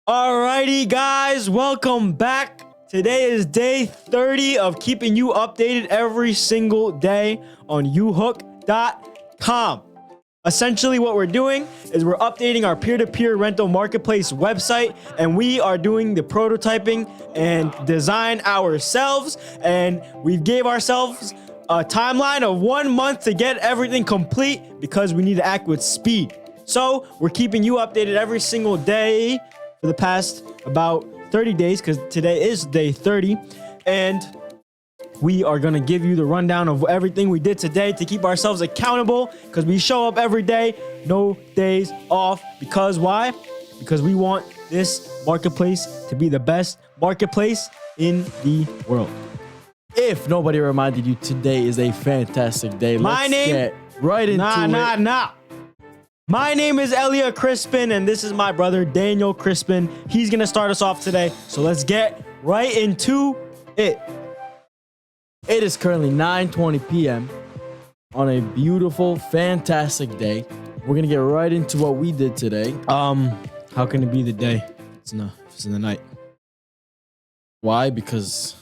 Alrighty, guys, welcome back. Today is day 30 of keeping you updated every single day on uhook.com. Essentially, what we're doing is we're updating our peer-to-peer rental marketplace website, and we are doing the prototyping and design ourselves. And we gave ourselves a timeline of 1 month to get everything complete because we need to act with speed. So we're keeping you updated every single day for the past about 30 days, because today is day 30, and we are going to give you the rundown of everything we did today to keep ourselves accountable, because we show up every day, no days off. Because why? Because we want this marketplace to be the best marketplace in the world. If nobody reminded you, today is a fantastic day. Let's get right into it. My name is Elia Crispin, and this is my brother Daniel Crispin. He's going to start us off today, so let's get right into it. It is currently 9:20 p.m. on a beautiful, fantastic day. We're going to get right into what we did today. How can it be the day? It's in the night. Why? Because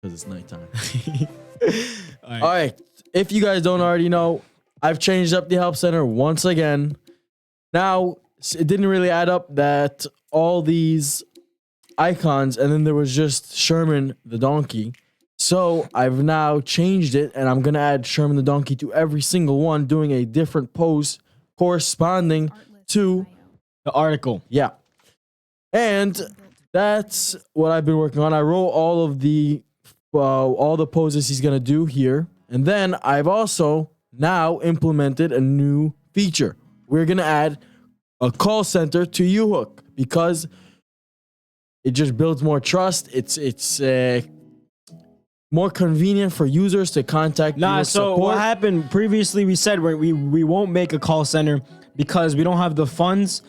it's nighttime. All right. If you guys don't already know, I've changed up the help center once again. Now, it didn't really add up that all these icons, and then there was just Sherman the donkey. So I've now changed it, and I'm going to add Sherman the donkey to every single one, doing a different pose corresponding to the article. Yeah. And that's what I've been working on. I wrote all the poses he's going to do here. And then I've also now implemented a new feature. We're going to add a call center to uHook because it just builds more trust. It's more convenient for users to contact so support. What happened previously, we said we won't make a call center because we don't have the funds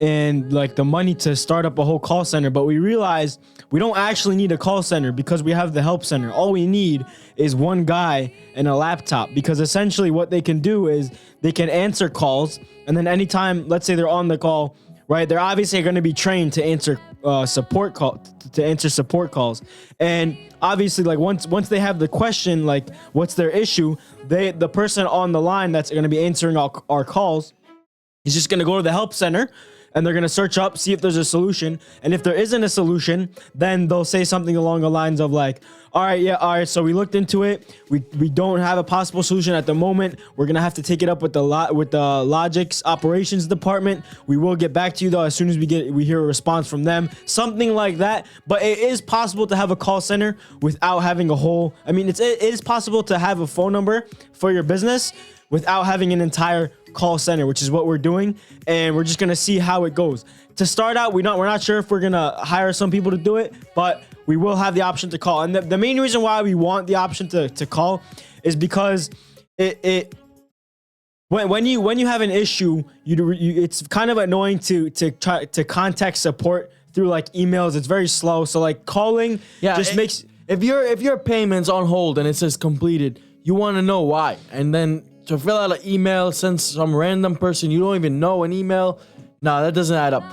and like the money to start up a whole call center. But we realized we don't actually need a call center because we have the help center. All we need is one guy and a laptop, because essentially what they can do is they can answer calls, and then anytime, let's say they're on the call, right? They're obviously going to be trained to answer support calls. And obviously, like once they have the question, like what's their issue, the person on the line that's going to be answering our calls is just going to go to the help center, and they're going to search up, see if there's a solution. And if there isn't a solution, then they'll say something along the lines of like, all right, so we looked into it. We don't have a possible solution at the moment. We're going to have to take it up with the Logix operations department. We will get back to you though as soon as we hear a response from them. Something like that. But it is possible to have a call center without having it is possible to have a phone number for your business without having an entire call center, which is what we're doing, and we're just gonna see how it goes. To start out, we're not sure if we're gonna hire some people to do it, but we will have the option to call. And the main reason why we want the option to call is because when you have an issue, it's kind of annoying to try to contact support through like emails. It's very slow. So like calling makes if your payment's on hold and it says completed, you want to know why, and then to fill out an email, send some random person you don't even know an email. No, that doesn't add up.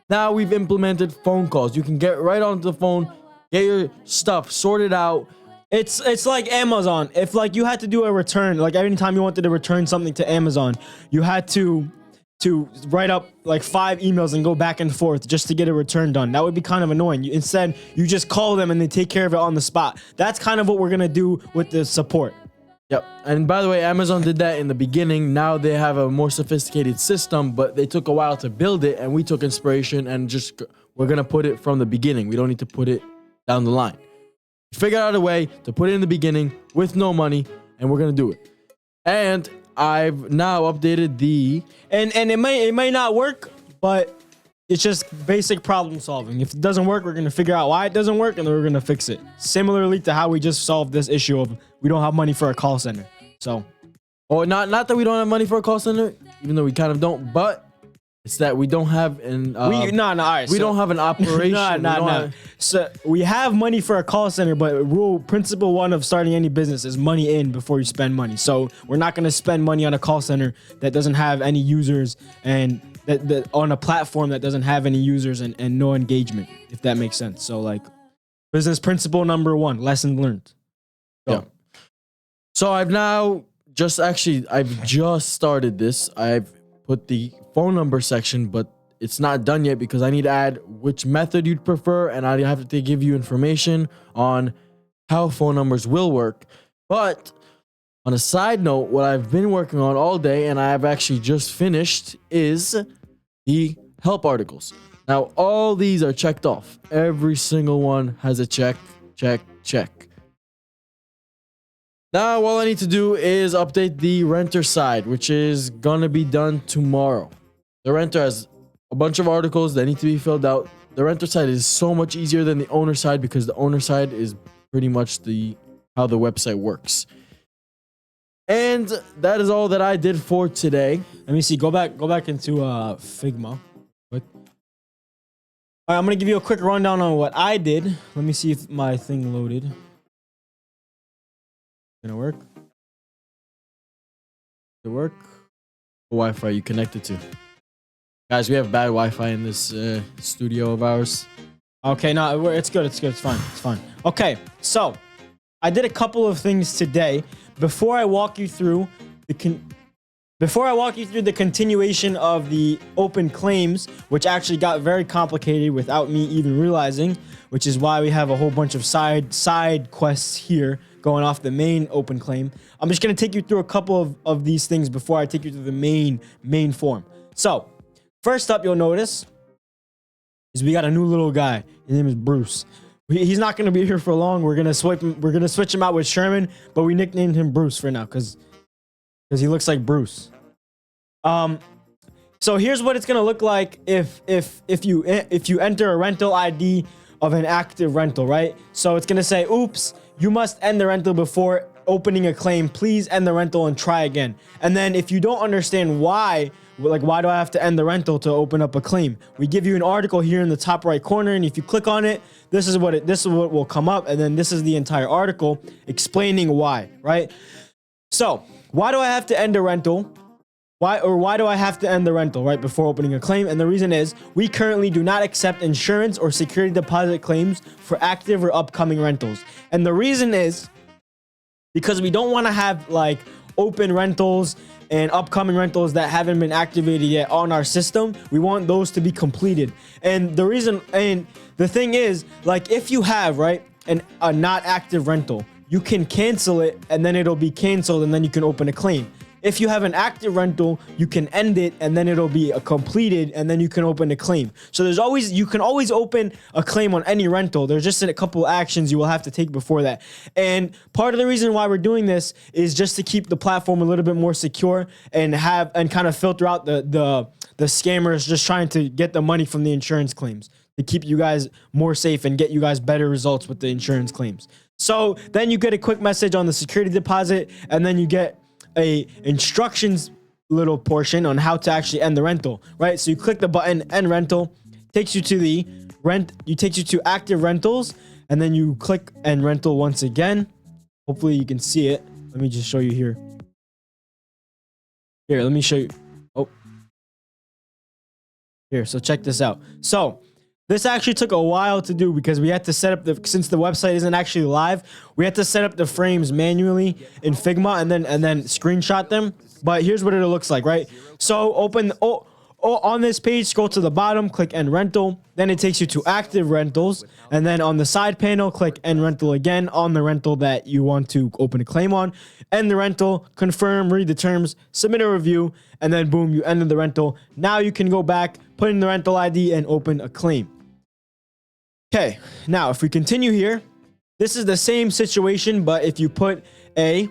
Now we've implemented phone calls. You can get right onto the phone, get your stuff sorted out. It's like Amazon. If like you had to do a return, like anytime you wanted to return something to Amazon, you had to write up like 5 emails and go back and forth just to get a return done. That would be kind of annoying. Instead, you just call them and they take care of it on the spot. That's kind of what we're gonna do with the support. Yep. And by the way, Amazon did that in the beginning. Now they have a more sophisticated system, but they took a while to build it, and we took inspiration and we're going to put it from the beginning. We don't need to put it down the line. Figure out a way to put it in the beginning with no money, and we're going to do it. And I've now updated and it may not work, but it's just basic problem solving. If it doesn't work, we're going to figure out why it doesn't work, and then we're going to fix it. Similarly to how we just solved this issue of we don't have money for a call center. So, not that we don't have money for a call center, even though we kind of don't, but It's that we don't have an All right, we don't have an operation. No, We no, don't no. have- So we have money for a call center, but principle one of starting any business is money in before you spend money. So we're not going to spend money on a call center that doesn't have any users and that on a platform that doesn't have any users and no engagement, if that makes sense. So like business principle number 1, lesson learned. Go. Yeah. So I've just started this. I've put the phone number section, but it's not done yet because I need to add which method you'd prefer, and I have to give you information on how phone numbers will work. But on a side note, what I've been working on all day and I've actually just finished is the help articles. Now, all these are checked off. Every single one has a check, check, check. Now, all I need to do is update the renter side, which is gonna be done tomorrow. The renter has a bunch of articles that need to be filled out. The renter side is so much easier than the owner side because the owner side is pretty much how the website works. And that is all that I did for today. Let me see. Go back into Figma. What? All right, I'm gonna give you a quick rundown on what I did. Let me see if my thing loaded. Gonna work? Did it work? What Wi-Fi you connected to? Guys, we have bad Wi-Fi in this studio of ours. Okay, no, it's good. It's fine. Okay, so I did a couple of things today. Before I walk you through the continuation of the open claims, which actually got very complicated without me even realizing, which is why we have a whole bunch of side quests here going off the main open claim. I'm just going to take you through a couple of these things before I take you through the main form. So, first up, you'll notice is we got a new little guy. His name is Bruce. He's not going to be here for long. We're going to switch him out with Sherman, but we nicknamed him Bruce for now because he looks like Bruce. So here's what it's going to look like if you enter a rental ID of an active rental, right? So it's going to say, oops, you must end the rental before opening a claim. Please end the rental and try again. And then if you don't understand why do I have to end the rental to open up a claim? We give you an article here in the top right corner, and if you click on it, this is what will come up, and then this is the entire article explaining why, right? So, why do I have to end a rental? Why do I have to end the rental right before opening a claim? And the reason is we currently do not accept insurance or security deposit claims for active or upcoming rentals. And the reason is because we don't want to have like open rentals and upcoming rentals that haven't been activated yet on our system. We want those to be completed. And the thing is, like, if you have a not active rental, you can cancel it and then it'll be canceled and then you can open a claim. If you have an active rental, you can end it and then it'll be completed and then you can open a claim. So you can always open a claim on any rental. There's just a couple actions you will have to take before that. And part of the reason why we're doing this is just to keep the platform a little bit more secure and kind of filter out the scammers just trying to get the money from the insurance claims to keep you guys more safe and get you guys better results with the insurance claims. So then you get a quick message on the security deposit and then you get a instructions little portion on how to actually end the rental, right? So you click the button end rental, takes you to active rentals, and then you click end rental once again. Hopefully you can see it. Let me just show you here. Here, let me show you. Oh. Here, so check this out. So this actually took a while to do because we had to set up since the website isn't actually live, we had to set up the frames manually in Figma and then screenshot them. But here's what it looks like, right? So on this page, scroll to the bottom, click end rental. Then it takes you to active rentals. And then on the side panel, click end rental again on the rental that you want to open a claim on. End the rental, confirm, read the terms, submit a review, and then boom, you ended the rental. Now you can go back, put in the rental ID, and open a claim. Okay, now if we continue here, this is the same situation, but if you put a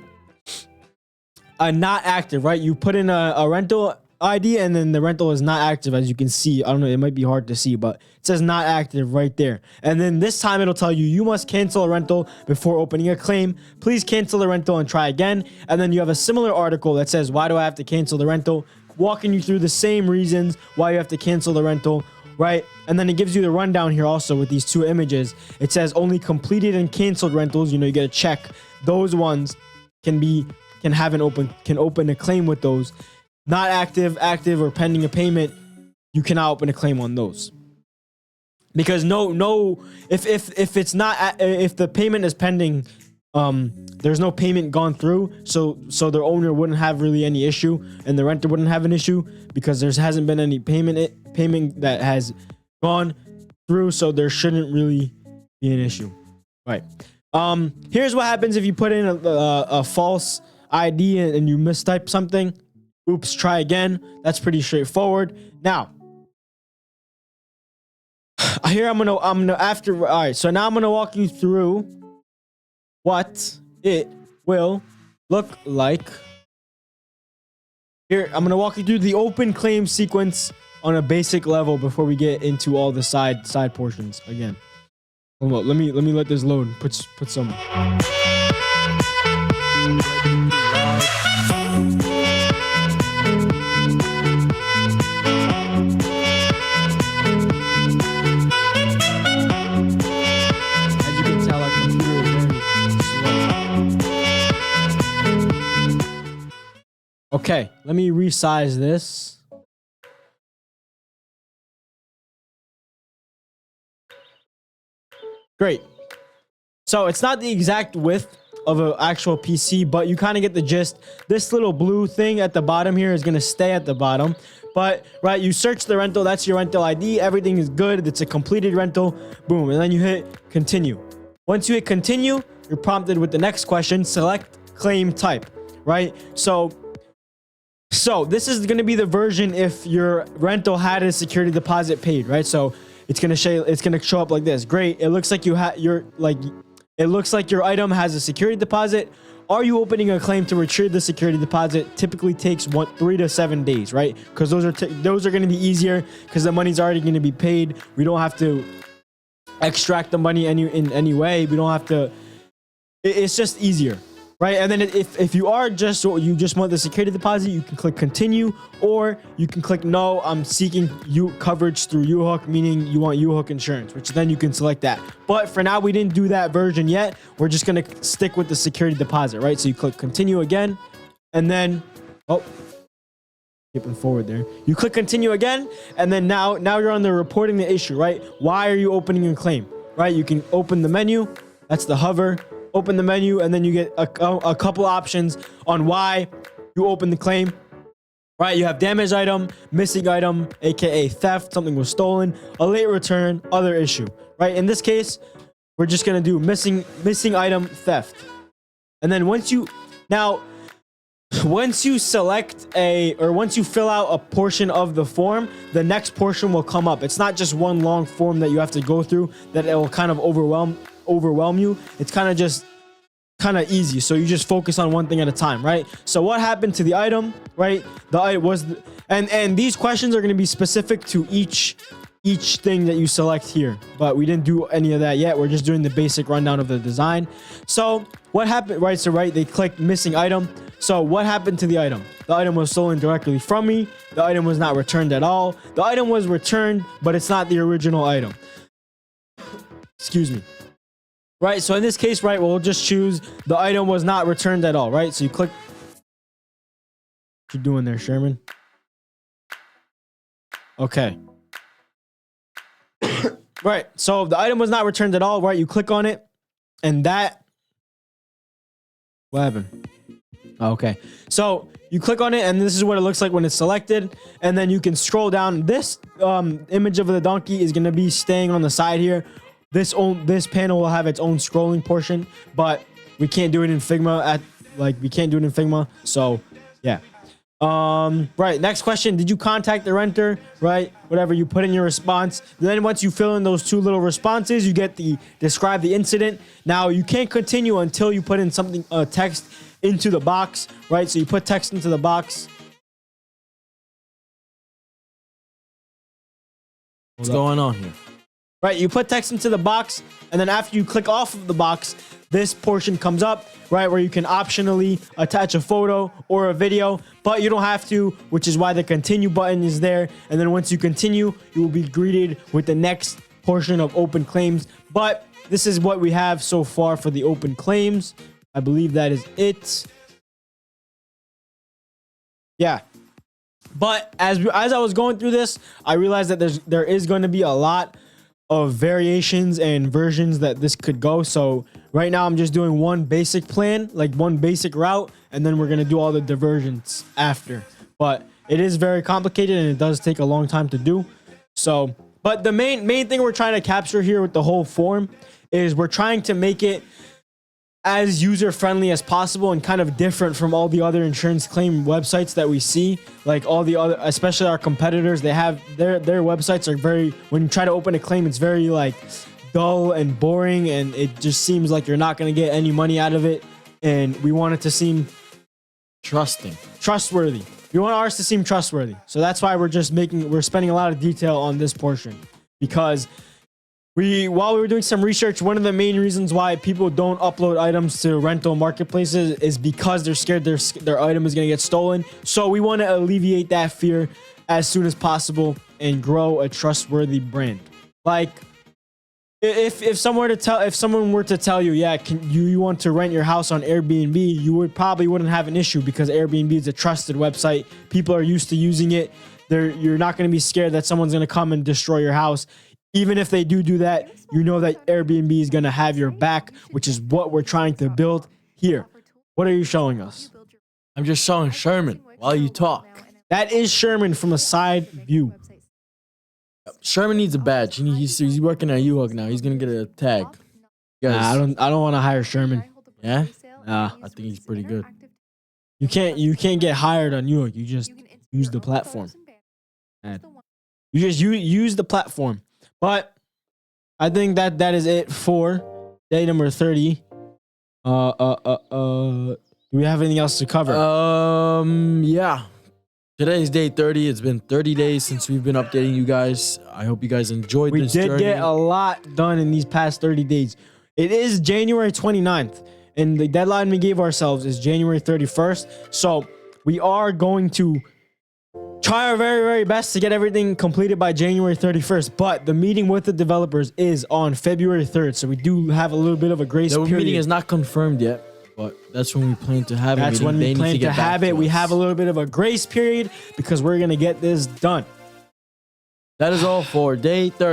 not active, right? You put in a rental ID and then the rental is not active, as you can see. I don't know, it might be hard to see, but it says not active right there. And then this time it'll tell you, you must cancel a rental before opening a claim. Please cancel the rental and try again. And then you have a similar article that says, why do I have to cancel the rental? walking you through the same reasons why you have to cancel the rental, right? And then it gives you the rundown here also with these 2 images. It says only completed and canceled rentals. You know, you get to check those ones can open a claim with those. Not active, or pending a payment, you cannot open a claim on those. Because if it's not, if the payment is pending, there's no payment gone through, so the owner wouldn't have really any issue, and the renter wouldn't have an issue because there hasn't been any payment that has gone through, so there shouldn't really be an issue, right? Here's what happens if you put in a false ID and you mistype something. Oops, try again. That's pretty straightforward. Now, here I'm gonna all right, so now I'm gonna walk you through what it will look like. Here, I'm gonna walk you through the open claim sequence on a basic level before we get into all the side portions again. Hold on, let me let this load. Put some. Okay, let me resize this. Great. So it's not the exact width of an actual PC, but you kind of get the gist. This little blue thing at the bottom here is going to stay at the bottom. But, right, you search the rental. That's your rental ID. Everything is good. It's a completed rental. Boom. And then you hit continue. Once you hit continue, you're prompted with the next question. Select claim type, right? So this is going to be the version if your rental had a security deposit paid, right? So it's going to show up like this. Great. It looks like it looks like your item has a security deposit. Are you opening a claim to retrieve the security deposit? Typically takes 3 to 7 days, right? Because those are going to be easier because the money's already going to be paid. We don't have to extract the money in any way. We don't have to. It's just easier. Right, and then if you want the security deposit, you can click continue, or you can click no, I'm seeking coverage through U-Hook, meaning you want U-Hook insurance, which then you can select that. But for now, we didn't do that version yet. We're just gonna stick with the security deposit, right? So you click continue again, and then skipping forward there. You click continue again, and then now you're on the reporting the issue, right? Why are you opening a claim, right? You can open the menu. That's the hover. Open the menu, and then you get a couple options on why you open the claim, right? You have damaged item, missing item, aka theft, something was stolen, a late return, other issue, right? In this case, we're just gonna do missing item, theft. And then once you select once you fill out a portion of the form, the next portion will come up. It's not just one long form that you have to go through that it will kind of overwhelm you. It's kind of easy, so you just focus on one thing at a time, right? So what happened to the item, right? And these questions are going to be specific to each thing that you select here, but we didn't do any of that yet. We're just doing the basic rundown of the design. So what happened, right? So they clicked missing item. So what happened to the item? The item was stolen directly from me. The item was not returned at all. The item was returned, but it's not the original item. Excuse me. Right, so in this case, right, we'll just choose the item was not returned at all, right? So you click. What you doing there, Sherman? Okay. Right, so the item was not returned at all, right? You click on it, and that. What happened? Okay, so you click on it, and this is what it looks like when it's selected, and then you can scroll down. This image of the donkey is going to be staying on the side here. This panel will have its own scrolling portion, but we can't do it in Figma so yeah. Right, next question. Did you contact the renter? Right, whatever, you put in your response. Then once you fill in those 2 little responses, you get describe the incident. Now you can't continue until you put in something, text into the box, right? So you put text into the box. What's going on here? right? You put text into the box, and then after you click off of the box, this portion comes up, right, where you can optionally attach a photo or a video, but you don't have to, which is why the continue button is there. And then once you continue, you will be greeted with the next portion of open claims. But this is what we have so far for the open claims. I believe that is it. Yeah. But as I was going through this, I realized that there is going to be a lot of variations and versions that this could go. So right now I'm just doing one basic plan, like one basic route, and then we're going to do all the diversions after. But it is very complicated and it does take a long time to do. So, but the main thing we're trying to capture here with the whole form is we're trying to make it as user-friendly as possible and kind of different from all the other insurance claim websites that we see. Like all the other, especially our competitors, they have their websites are very, when you try to open a claim, it's very like dull and boring, and it just seems like you're not going to get any money out of it. And we want it to seem trustworthy. We want ours to seem trustworthy. So that's why we're spending a lot of detail on this portion, because while we were doing some research, one of the main reasons why people don't upload items to rental marketplaces is because they're scared their item is going to get stolen. So we want to alleviate that fear as soon as possible and grow a trustworthy brand. Like if someone were to tell you, yeah, you want to rent your house on Airbnb, you wouldn't have an issue because Airbnb is a trusted website. People are used to using it. You're not going to be scared that someone's going to come and destroy your house. Even if they do that, you know that Airbnb is going to have your back, which is what we're trying to build here. What are you showing us? I'm just showing Sherman while you talk. That is Sherman from a side view. Sherman needs a badge. He's working at U-Hawk now. He's going to get a tag. Nah, I don't want to hire Sherman. Yeah? Nah. I think he's pretty good. You can't get hired on U-Hawk. You just use the platform. You just use the platform. But I think that is it for day number 30. Do we have anything else to cover? Yeah. Today is day 30. It's been 30 days since we've been updating you guys. I hope you guys enjoyed this journey. We did get a lot done in these past 30 days. It is January 29th, and the deadline we gave ourselves is January 31st. So we are going to try our very, very best to get everything completed by January 31st, but the meeting with the developers is on February 3rd, so we do have a little bit of a grace period. The meeting is not confirmed yet, but that's when we plan to have it. That's when we plan to have it. We have a little bit of a grace period because we're going to get this done. That is all for day 30.